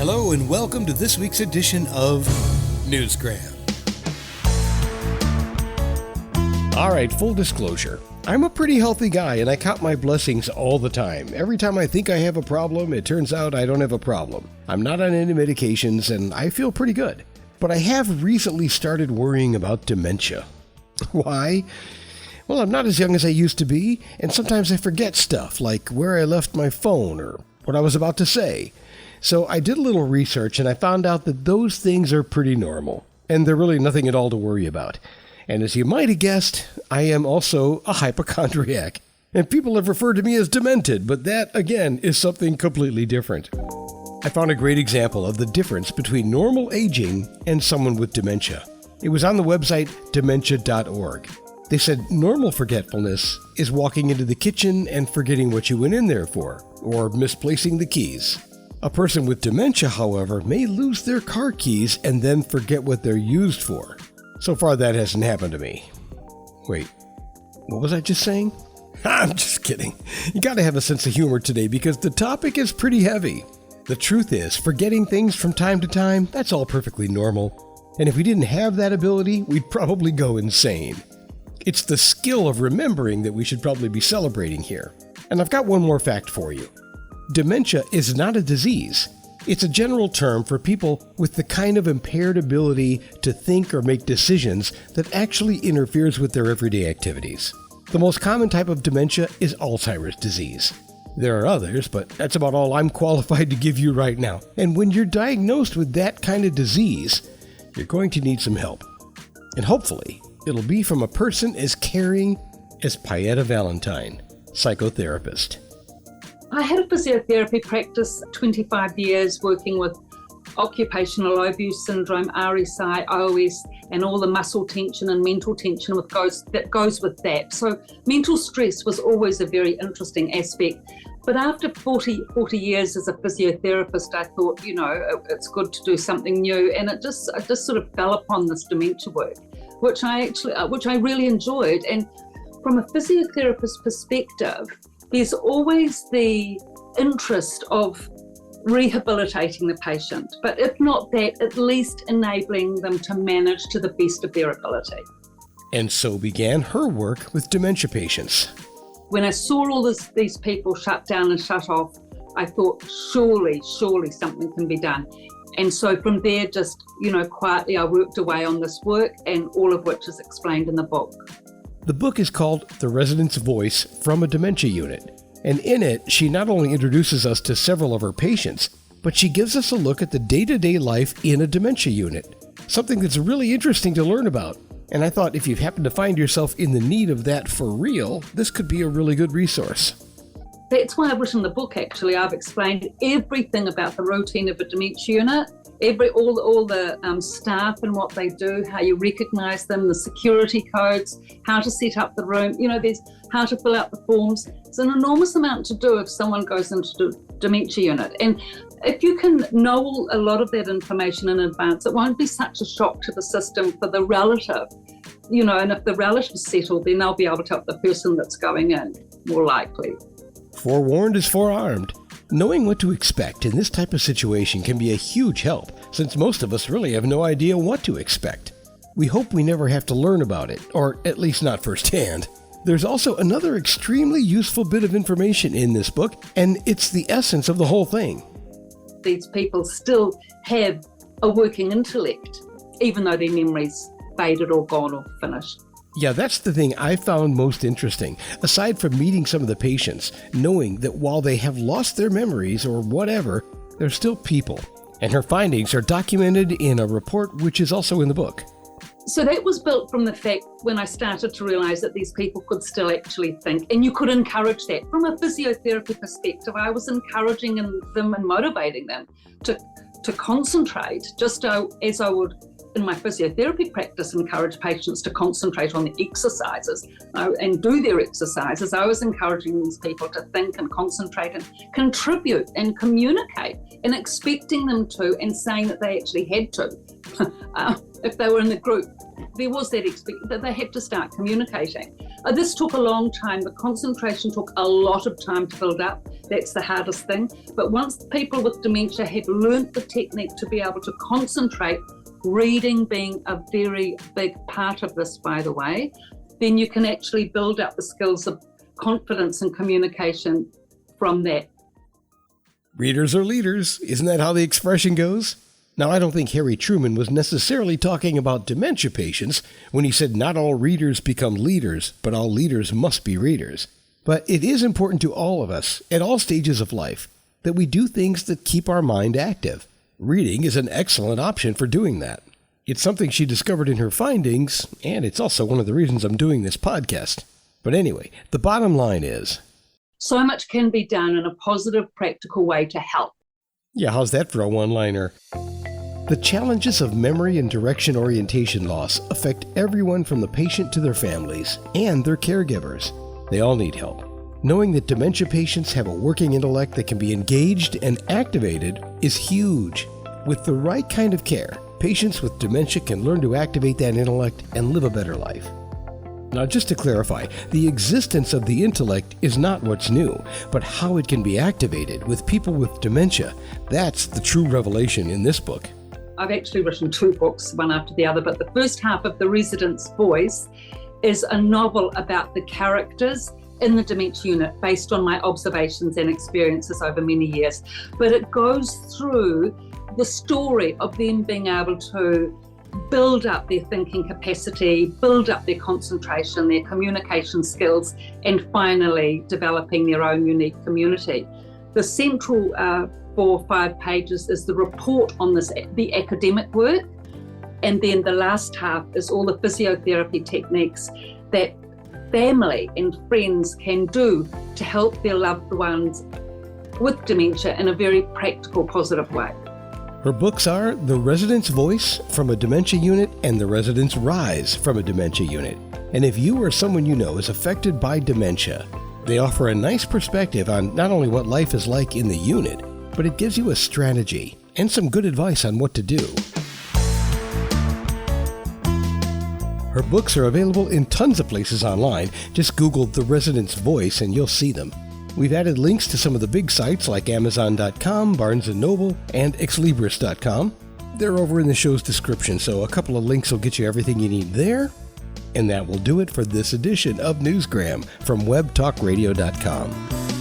Hello and welcome to this week's edition of Newsgram. All right, full disclosure. I'm a pretty healthy guy and I count my blessings all the time. Every time I think I have a problem, it turns out I don't have a problem. I'm not on any medications and I feel pretty good. But I have recently started worrying about dementia. Why? Well, I'm not as young as I used to be, and sometimes I forget stuff, like where I left my phone or what I was about to say. So I did a little research and I found out that those things are pretty normal, and they're really nothing at all to worry about. And as you might have guessed, I am also a hypochondriac. And people have referred to me as demented, but that, again, is something completely different. I found a great example of the difference between normal aging and someone with dementia. It was on the website dementia.org. They said normal forgetfulness is walking into the kitchen and forgetting what you went in there for, or misplacing the keys. A person with dementia, however, may lose their car keys and then forget what they're used for. So far, that hasn't happened to me. Wait, what was I just saying? I'm just kidding. You gotta have a sense of humor today because the topic is pretty heavy. The truth is, forgetting things from time to time, that's all perfectly normal. And if we didn't have that ability, we'd probably go insane. It's the skill of remembering that we should probably be celebrating here. And I've got one more fact for you. Dementia is not a disease. It's a general term for people with the kind of impaired ability to think or make decisions that actually interferes with their everyday activities. The most common type of dementia is Alzheimer's disease. There are others, but that's about all I'm qualified to give you right now. And when you're diagnosed with that kind of disease, you're going to need some help. And hopefully, it'll be from a person as caring as Pieta Valentine, psychotherapist. I had a physiotherapy practice 25 years working with occupational low abuse syndrome, RSI, OS, and all the muscle tension and mental tension that goes with that. So mental stress was always a very interesting aspect. But after 40 years as a physiotherapist, I thought, it's good to do something new. And I just sort of fell upon this dementia work, which I really enjoyed. And from a physiotherapist perspective, there's always the interest of rehabilitating the patient, but if not that, at least enabling them to manage to the best of their ability. And so began her work with dementia patients. When I saw all these people shut down and shut off, I thought, surely something can be done. And so from there, just, quietly I worked away on this work, and all of which is explained in the book. The book is called The Resident's Voice from a Dementia Unit. And in it, she not only introduces us to several of her patients, but she gives us a look at the day-to-day life in a dementia unit, something that's really interesting to learn about. And I thought if you happen to find yourself in the need of that for real, this could be a really good resource. That's why I've written the book, actually. I've explained everything about the routine of a dementia unit, all the staff and what they do, how you recognise them, the security codes, how to set up the room, there's how to fill out the forms. It's an enormous amount to do if someone goes into the dementia unit. And if you can know a lot of that information in advance, it won't be such a shock to the system for the relative, and if the relative's settled, then they'll be able to help the person that's going in, more likely. Forewarned is forearmed. Knowing what to expect in this type of situation can be a huge help, since most of us really have no idea what to expect. We hope we never have to learn about it, or at least not firsthand. There's also another extremely useful bit of information in this book, and it's the essence of the whole thing. These people still have a working intellect, even though their memory's faded or gone or finished. Yeah, that's the thing I found most interesting. Aside from meeting some of the patients, knowing that while they have lost their memories or whatever, they're still people. And her findings are documented in a report which is also in the book. So that was built from the fact when I started to realise that these people could still actually think, and you could encourage that. From a physiotherapy perspective, I was encouraging them and motivating them to concentrate, just as I would in my physiotherapy practice encourage patients to concentrate on the exercises and do their exercises. I was encouraging these people to think and concentrate and contribute and communicate, and expecting them to, and saying that they actually had to. If they were in the group, there was that that they had to start communicating. This took a long time. The concentration took a lot of time to build up. That's the hardest thing. But once people with dementia have learnt the technique to be able to concentrate, reading being a very big part of this, by the way, then you can actually build up the skills of confidence and communication from that. Readers are leaders. Isn't that how the expression goes? Now, I don't think Harry Truman was necessarily talking about dementia patients when he said not all readers become leaders, but all leaders must be readers. But it is important to all of us, at all stages of life, that we do things that keep our mind active. Reading is an excellent option for doing that. It's something she discovered in her findings, and it's also one of the reasons I'm doing this podcast. But anyway, the bottom line is, so much can be done in a positive, practical way to help. Yeah, how's that for a one-liner? The challenges of memory and direction orientation loss affect everyone from the patient to their families and their caregivers. They all need help. Knowing that dementia patients have a working intellect that can be engaged and activated is huge. With the right kind of care, patients with dementia can learn to activate that intellect and live a better life. Now, just to clarify, the existence of the intellect is not what's new, but how it can be activated with people with dementia. That's the true revelation in this book. I've actually written 2 books, one after the other, but the first half of The Resident's Voice is a novel about the characters in the dementia unit based on my observations and experiences over many years. But it goes through the story of them being able to build up their thinking capacity, build up their concentration, their communication skills, and finally developing their own unique community. The central 4 or 5 pages is the report on this, the academic work, and then the last half is all the physiotherapy techniques that family and friends can do to help their loved ones with dementia in a very practical, positive way. Her books are The Resident's Voice from a Dementia Unit and The Resident's Rise from a Dementia Unit. And if you or someone you know is affected by dementia, they offer a nice perspective on not only what life is like in the unit, but it gives you a strategy and some good advice on what to do. Her books are available in tons of places online. Just Google The Resident's Voice and you'll see them. We've added links to some of the big sites like Amazon.com, Barnes & Noble, and Exlibris.com. They're over in the show's description, so a couple of links will get you everything you need there. And that will do it for this edition of Newsgram from webtalkradio.com.